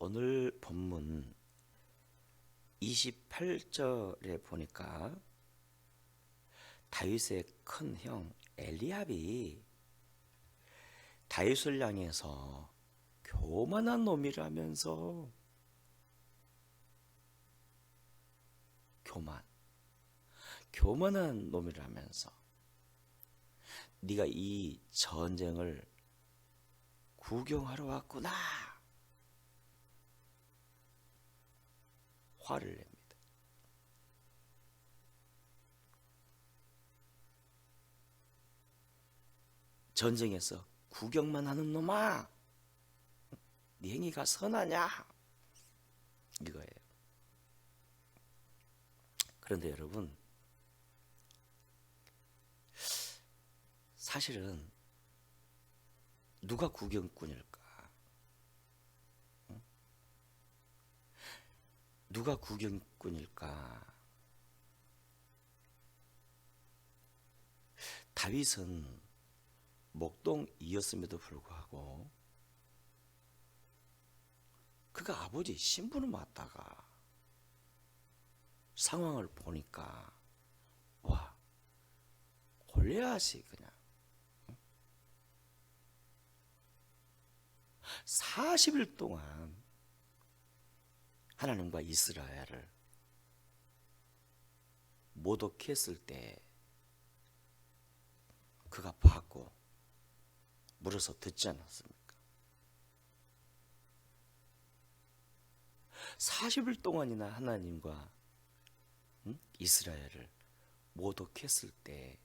오늘 본문 28절에 보니까 다윗의 큰 형 엘리압이 다윗을 향해서 교만한 놈이라면서 교만한 놈이라면서 네가 이 전쟁을 구경하러 왔구나 화를 냅니다. 전쟁에서 구경만 하는 놈아, 네 행위가 선하냐 이거예요. 그런데 여러분, 사실은 누가 구경꾼일까? 누가 구경꾼일까? 다윗은 목동이었음에도 불구하고 그가 아버지 신분을 맡다가 상황을 보니까 와, 골리앗이 그냥 40일 동안 하나님과 이스라엘을 모독했을 때 그가 봤고 물어서 듣지 않았습니까? 40일 동안이나 하나님과 이스라엘을 모독했을 때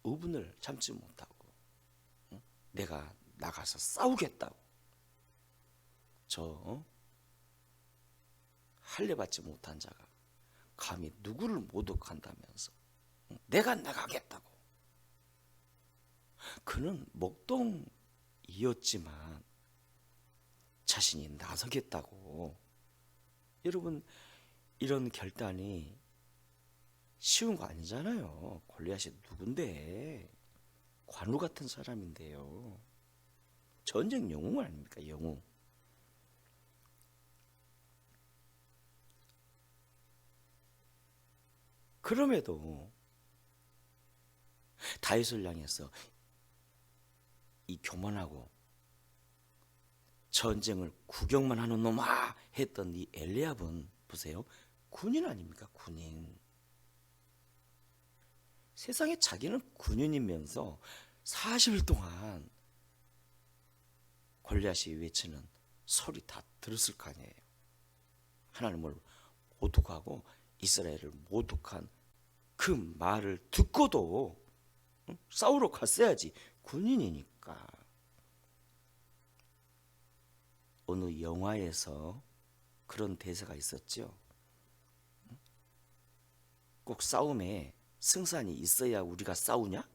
의분을 참지 못하고 내가 나가서 싸우겠다고 저 할례 받지 못한 자가 감히 누구를 모독한다면서 내가 나가겠다고. 그는 목동이었지만 자신이 나서겠다고. 여러분, 이런 결단이 쉬운 거 아니잖아요. 골리앗이 누군데? 관우 같은 사람인데요. 전쟁 영웅 아닙니까? 영웅. 그럼에도 다윗을 향해서 이 교만하고 전쟁을 구경만 하는 놈아 했던 이 엘리압은 보세요, 군인 아닙니까? 군인. 세상에 자기는 군인이면서 40일 동안 골리앗이 외치는 소리 다 들었을 거 아니에요. 하나님을 모독하고 이스라엘을 모독한 그 말을 듣고도 싸우러 갔어야지. 군인이니까. 어느 영화에서 그런 대사가 있었죠. 꼭 싸움에 승산이 있어야 우리가 싸우냐?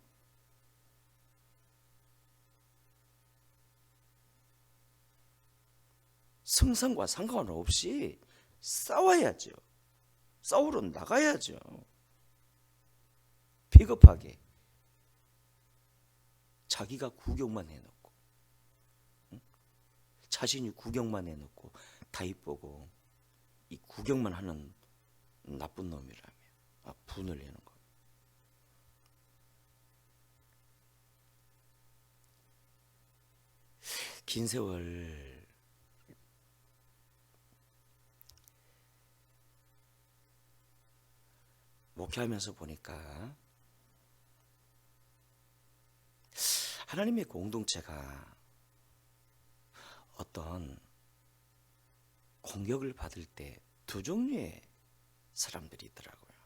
승산과 상관없이 싸워야죠. 싸우러 나가야죠. 비겁하게 자기가 구경만 해놓고 자신이 구경만 해놓고 다윗 보고 이 구경만 하는 나쁜 놈이라며 분을 내는 거. 긴 세월 목회하면서 보니까 하나님의 공동체가 어떤 공격을 받을 때 두 종류의 사람들이 있더라고요.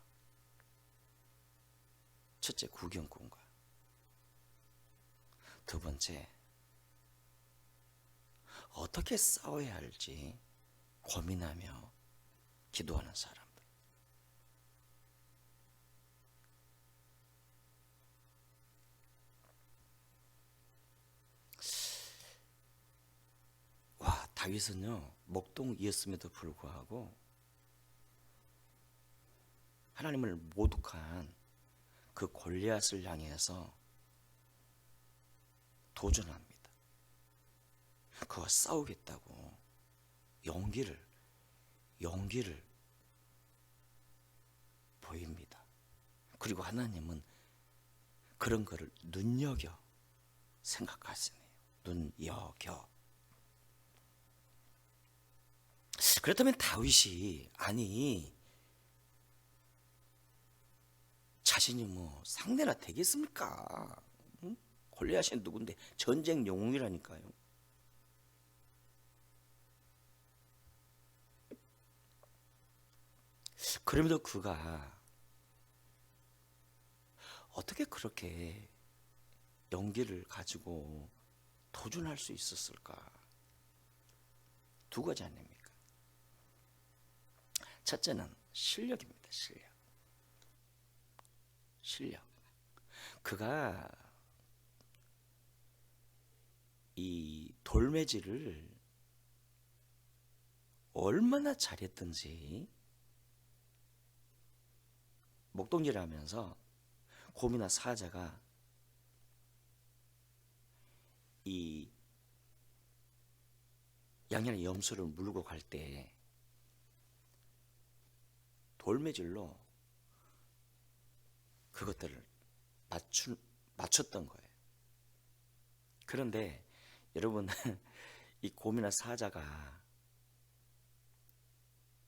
첫째, 구경꾼과 두 번째, 어떻게 싸워야 할지 고민하며 기도하는 사람들. 와, 다윗은요, 목동이었음에도 불구하고 하나님을 모독한 그 골리앗을 향해서 도전합니다. 그와 싸우겠다고 용기를 보입니다. 그리고 하나님은 그런 거를 눈여겨 생각하시네요. 눈여겨. 그렇다면 다윗이 아니 자신이 뭐 상대나 되겠습니까? 응? 골리앗이 누군데 전쟁 영웅이라니까요. 그럼에도 그가 어떻게 그렇게 용기를 가지고 도전할 수 있었을까? 두 가지 아닙니까? 첫째는 실력입니다. 실력. 그가 이 돌매질을 얼마나 잘했든지 목동질을 하면서 곰이나 사자가 이 양양의 염소를 물고 갈 때 돌매질로 그것들을 맞췄던 거예요. 그런데 여러분 이 곰이나 사자가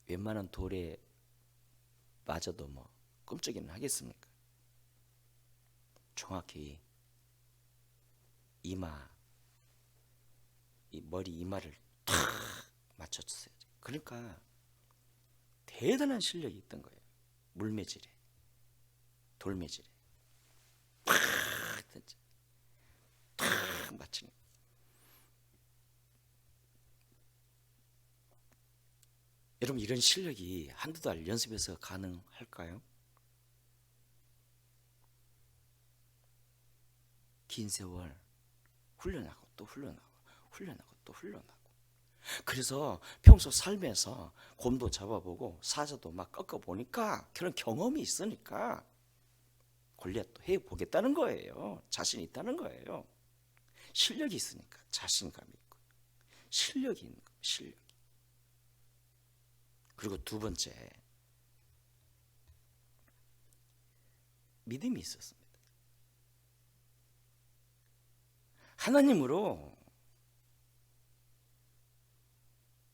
웬만한 돌에 맞아도 뭐 끔찍이는 하겠습니까? 정확히 이마, 이 머리 이마를 탁 맞췄어요. 그러니까 대단한 실력이 있던 거예요. 물매질에, 돌매질에 탁 맞추는. 여러분 이런 실력이 한두 달 연습해서 가능할까요? 긴 세월 훈련하고 또 훈련하고 그래서 평소 삶에서 곰도 잡아보고 사자도 막 꺾어보니까 그런 경험이 있으니까 골리앗도 해보겠다는 거예요. 자신 있다는 거예요. 실력이 있으니까 자신감이 있고 실력이 있는 거예요. 실력이. 그리고 두 번째, 믿음이 있었습니다. 하나님으로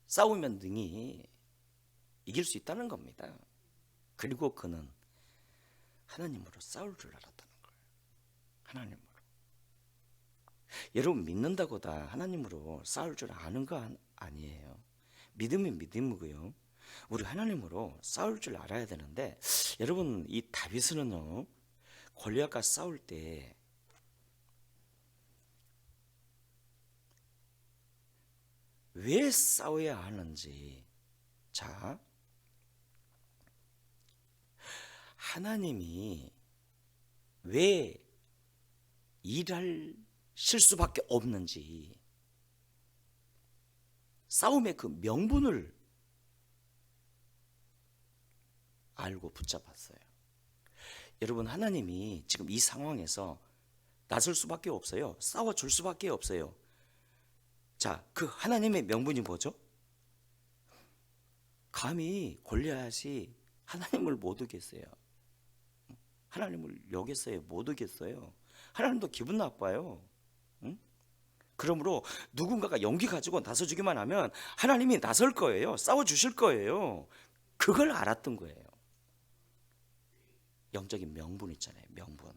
싸우면 능히 이길 수 있다는 겁니다. 그리고 그는 하나님으로 싸울 줄 알았다는 거예요. 하나님으로. 여러분 믿는다고 다 하나님으로 싸울 줄 아는 거 아니에요. 믿음이 믿음이고요. 우리 하나님으로 싸울 줄 알아야 되는데 여러분 이 다윗은요 골리앗과 싸울 때 왜 싸워야 하는지, 자, 하나님이 왜 일하실 수밖에 없는지 싸움의 그 명분을 알고 붙잡았어요. 여러분 하나님이 지금 이 상황에서 나설 수밖에 없어요. 싸워줄 수밖에 없어요. 자, 그 하나님의 명분이 뭐죠? 감히 골리앗이 하나님을 못 이겼어요. 하나님을 여겼어요. 못 이겼어요. 하나님도 기분 나빠요. 응? 그러므로 누군가가 용기 가지고 나서주기만 하면 하나님이 나설 거예요. 싸워주실 거예요. 그걸 알았던 거예요. 영적인 명분 있잖아요. 명분.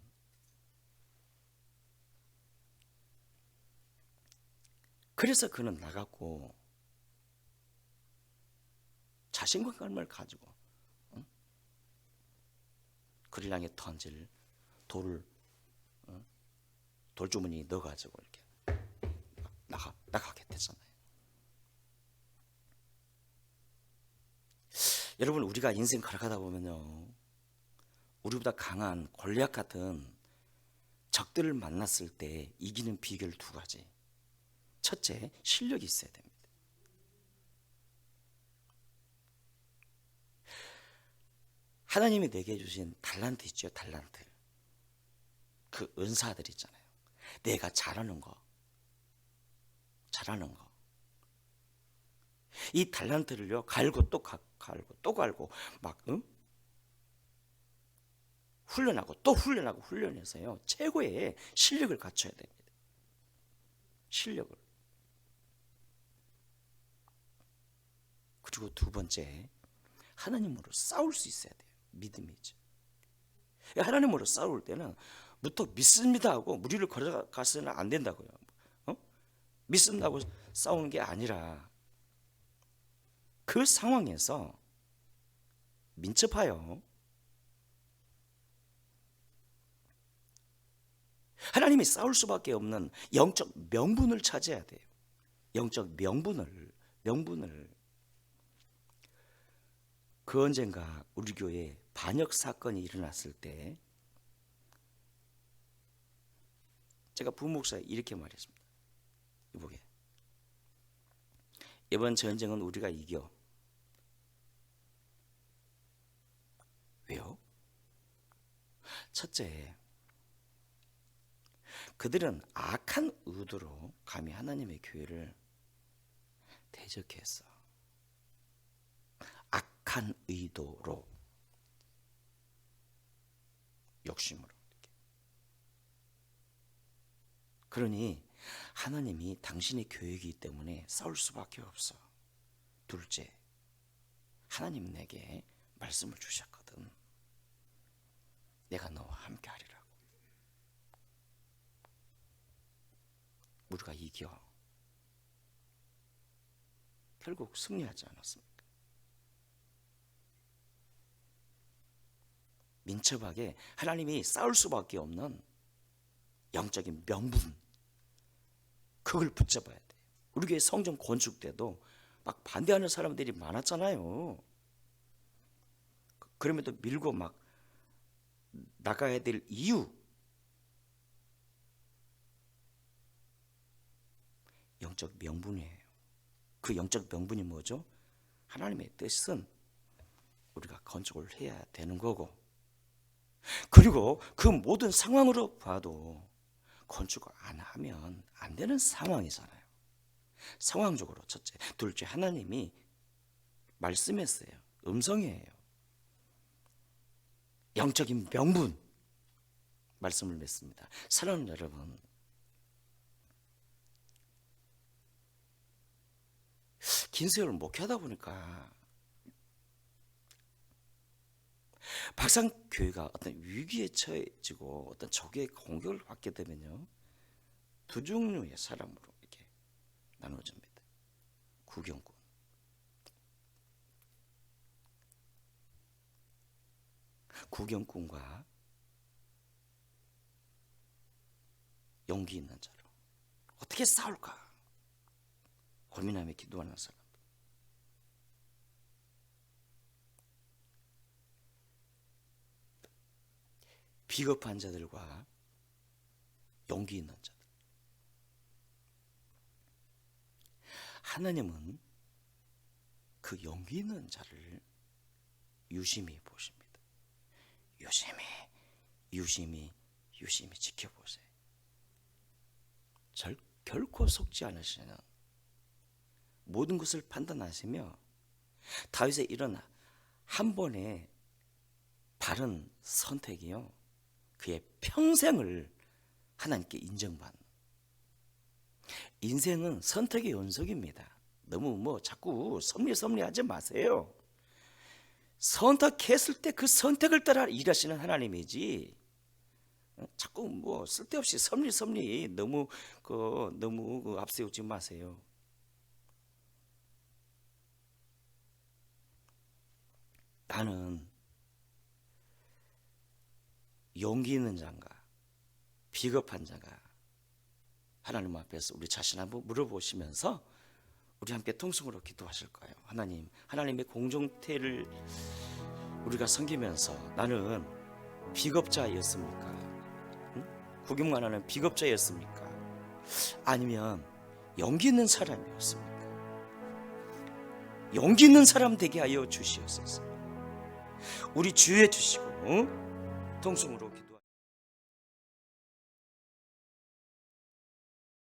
그래서 그는 나갔고 자신감을 가지고 그를 향해 던질 돌을 돌주머니에 넣어가지고 이렇게 나가게 됐잖아요. 여러분 우리가 인생 걸어가다 보면요 우리보다 강한 골리앗 같은 적들을 만났을 때 이기는 비결 두 가지. 첫째, 실력이 있어야 됩니다. 하나님이 내게 주신 달란트 있죠. 달란트. 그 은사들 있잖아요. 내가 잘하는 거, 잘하는 거. 이 달란트를요, 갈고 또 갈고 또 갈고 막 훈련하고 또 훈련하고 훈련해서요, 최고의 실력을 갖춰야 됩니다. 실력을. 그리고 두 번째, 하나님으로 싸울 수 있어야 돼요. 믿음이죠. 하나님으로 싸울 때는 무턱 믿습니다 하고 무리를 걸어가서는 안 된다고요. 믿습니다고 싸우는 게 아니라 그 상황에서 민첩하여 하나님이 싸울 수밖에 없는 영적 명분을 찾아야 돼요. 영적 명분을. 그 언젠가 우리 교회에 반역 사건이 일어났을 때 제가 부목사에 이렇게 말했습니다. 이보게, 이번 전쟁은 우리가 이겨. 왜요? 첫째, 그들은 악한 의도로 감히 하나님의 교회를 대적했어. 악한 의도로, 욕심으로. 그러니 하나님이 당신의 교회이기 때문에 싸울 수밖에 없어. 둘째, 하나님 내게 말씀을 주셨거든. 내가 너와 함께 하리라고. 우리가 이겨. 결국 승리하지 않았습니까? 민첩하게 하나님이 싸울 수밖에 없는 영적인 명분, 그걸 붙잡아야 돼. 우리 교회 성전 건축 때도 막 반대하는 사람들이 많았잖아요. 그럼에도 밀고 막 나가야 될 이유, 영적 명분이에요. 그 영적 명분이 뭐죠? 하나님의 뜻은 우리가 건축을 해야 되는 거고, 그리고 그 모든 상황으로 봐도 건축을 안 하면 안 되는 상황이잖아요. 상황적으로 첫째. 둘째, 하나님이 말씀했어요. 음성이에요. 영적인 명분, 말씀을 맺습니다. 사랑하는 여러분, 긴 세월 목회하다 보니까 막상 교회가 어떤 위기에 처해지고 어떤 적의 공격을 받게 되면요, 두 종류의 사람으로 이렇게 나눠집니다. 구경꾼. 구경꾼과 용기 있는 자로 어떻게 싸울까 고민하며 기도하는 사람. 비겁한 자들과 용기 있는 자들. 하나님은 그 용기 있는 자를 유심히 보십니다. 유심히 지켜보세요. 결코 속지 않으시는, 모든 것을 판단하시며 다윗의 이런 한 번의 바른 선택이요, 그의 평생을 하나님께 인정받는. 인생은 선택의 연속입니다. 너무 자꾸 섭리하지 마세요. 선택했을 때 그 선택을 따라 일하시는 하나님이지, 자꾸 쓸데없이 섭리 너무 앞세우지 마세요. 나는 용기 있는 자인가 비겁한 자가, 하나님 앞에서 우리 자신 한번 물어보시면서 우리 함께 통성으로 기도하실 거예요. 하나님의 공동체를 우리가 섬기면서 나는 비겁자였습니까? 구경만 하는 비겁자였습니까? 아니면 용기 있는 사람이었습니까? 용기 있는 사람 되게 하여 주시옵소서. 우리 주여 주시고 통성으로 기도.